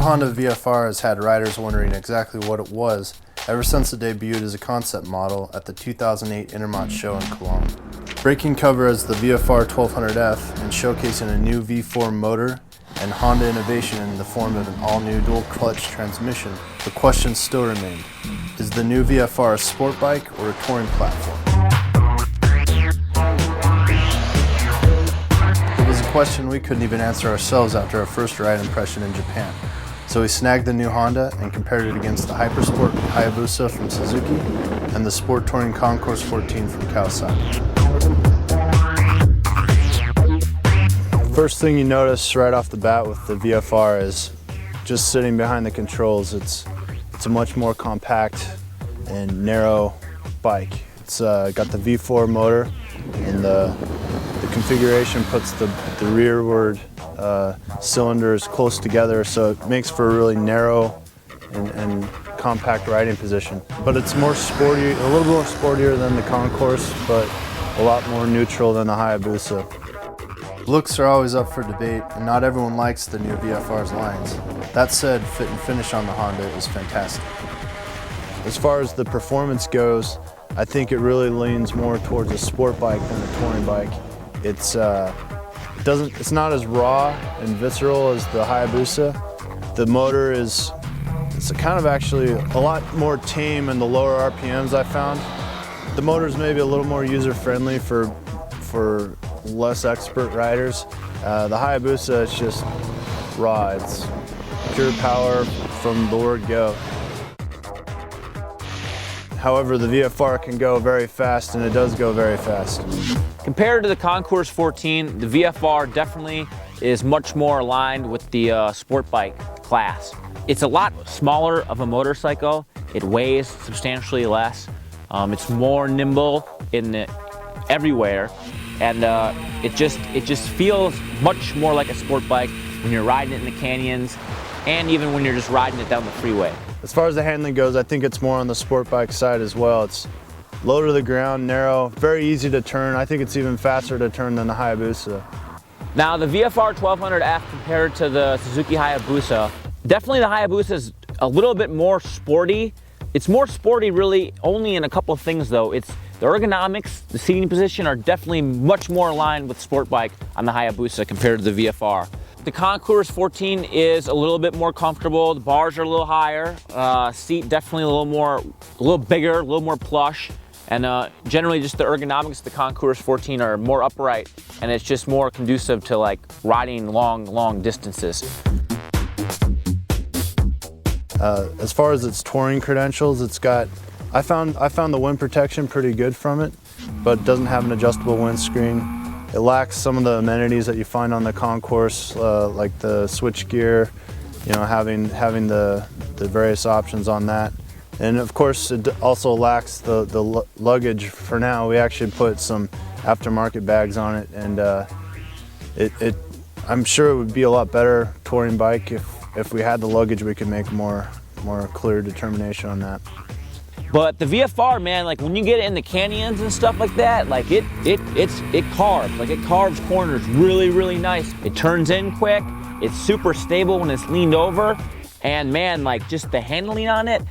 Honda VFR has had riders wondering exactly what it was ever since it debuted as a concept model at the 2008 Intermot show in Cologne. Breaking cover as the VFR1200F and showcasing a new V4 motor and Honda innovation in the form of an all-new dual-clutch transmission, the questions still remain. Is the new VFR a sport bike or a touring platform? It was a question we couldn't even answer ourselves after our first ride impression in Japan. So we snagged the new Honda and compared it against the Hypersport Hayabusa from Suzuki and the Sport Touring Concours 14 from Kawasaki. First thing you notice right off the bat with the VFR is just sitting behind the controls. It's a much more compact and narrow bike. It's got the V4 motor, and the configuration puts the rearward cylinders close together, so it makes for a really narrow and compact riding position. But it's more sporty, a little more sportier than the Concours, but a lot more neutral than the Hayabusa. Looks are always up for debate, and not everyone likes the new VFR's lines. That said, fit and finish on the Honda is fantastic. As far as the performance goes, I think it really leans more towards a sport bike than a touring bike. It's not as raw and visceral as the Hayabusa. The motor it's kind of actually a lot more tame in the lower RPMs I found. The motor is maybe a little more user-friendly for less expert riders. The Hayabusa is just raw. It's pure power from the word go. However, the VFR can go very fast, and it does go very fast. Compared to the Concours 14, the VFR definitely is much more aligned with the sport bike class. It's a lot smaller of a motorcycle. It weighs substantially less. It's more nimble everywhere, and it just feels much more like a sport bike when you're riding it in the canyons, and even when you're just riding it down the freeway. As far as the handling goes, I think it's more on the sport bike side as well. It's low to the ground, narrow, very easy to turn. I think it's even faster to turn than the Hayabusa. Now the VFR1200F compared to the Suzuki Hayabusa, definitely the Hayabusa is a little bit more sporty. It's more sporty really only in a couple of things though. It's the ergonomics, the seating position are definitely much more aligned with sport bike on the Hayabusa compared to the VFR. The Concours 14 is a little bit more comfortable. The bars are a little higher. Seat definitely a little bigger, a little more plush. And generally just the ergonomics of the Concours 14 are more upright, and it's just more conducive to like riding long distances. As far as its touring credentials, I found the wind protection pretty good from it, but it doesn't have an adjustable windscreen. It lacks some of the amenities that you find on the Concours, like the switch gear, having the various options on that. And of course, it also lacks the luggage for now. We actually put some aftermarket bags on it, and I'm sure it would be a lot better touring bike if we had the luggage. We could make more clear determination on that. But the VFR, man, like when you get it in the canyons and stuff like that, like it carves. Like it carves corners really nice. It turns in quick. It's super stable when it's leaned over. And man, like just the handling on it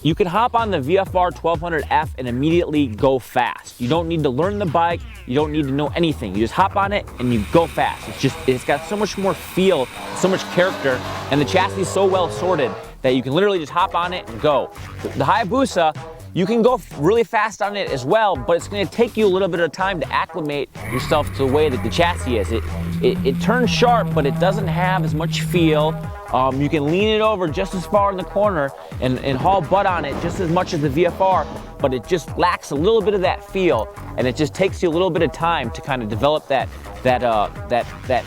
you can hop on the VFR1200F and immediately go fast. You don't need to learn the bike. You don't need to know anything. You just hop on it and you go fast. It's got so much more feel, so much character, and the chassis is so well sorted that you can literally just hop on it and go. The Hayabusa, you can go really fast on it as well, but it's gonna take you a little bit of time to acclimate yourself to the way that the chassis is. It turns sharp, but it doesn't have as much feel. You can lean it over just as far in the corner and haul butt on it just as much as the VFR, but it just lacks a little bit of that feel, and it just takes you a little bit of time to kind of develop that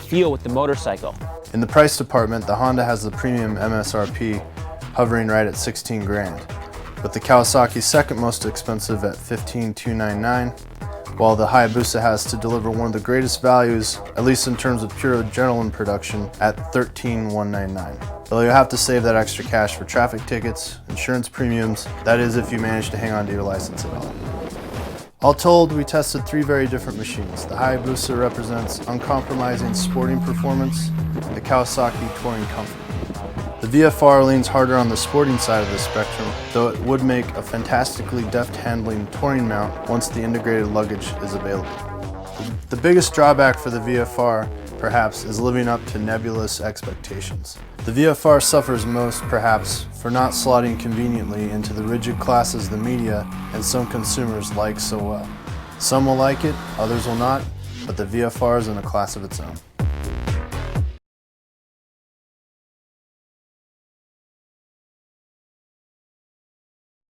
feel with the motorcycle. In the price department, the Honda has the premium MSRP hovering right at 16 grand, with the Kawasaki second most expensive at $15,299, while the Hayabusa has to deliver one of the greatest values, at least in terms of pure adrenaline production, at $13,199. Though you'll have to save that extra cash for traffic tickets, insurance premiums, that is if you manage to hang on to your license at all. All told, we tested 3 very different machines. The Hayabusa represents uncompromising sporting performance, the Kawasaki touring comfort. The VFR leans harder on the sporting side of the spectrum, though it would make a fantastically deft handling touring mount once the integrated luggage is available. The biggest drawback for the VFR, perhaps, is living up to nebulous expectations. The VFR suffers most, perhaps, for not slotting conveniently into the rigid classes the media and some consumers like so well. Some will like it, others will not, but the VFR is in a class of its own.